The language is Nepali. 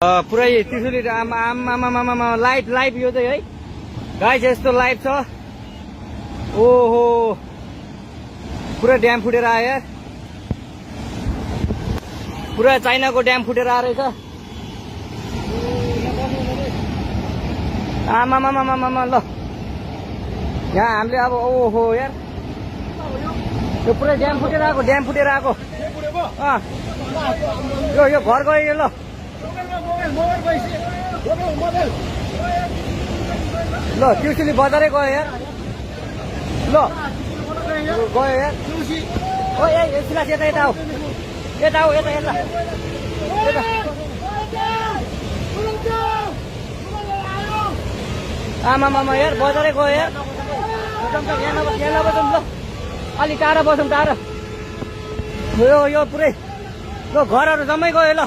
पुरै त्रिशुली आमा लाइभ यो चाहिँ है गाइस यस्तो लाइभ छ। ओहो पुरा ड्याम फुटेर आयो यार, पुरा चाइनाको ड्याम फुटेर आएर रहेछ। आमा ल यहाँ हामीले अब ओहो यार यो पुरै ड्याम फुटेर आएको यो घर गयो ल त्रिशुली बजारै गयो यार ल गयो यार। ओ ए सिलास यता आऊ यता आमा यार बजारै गयो यार। यहाँ नबसौँ ल अलि टाढा बसौँ टाढा। यो पुरै ल घरहरू जम्मै गयो ल।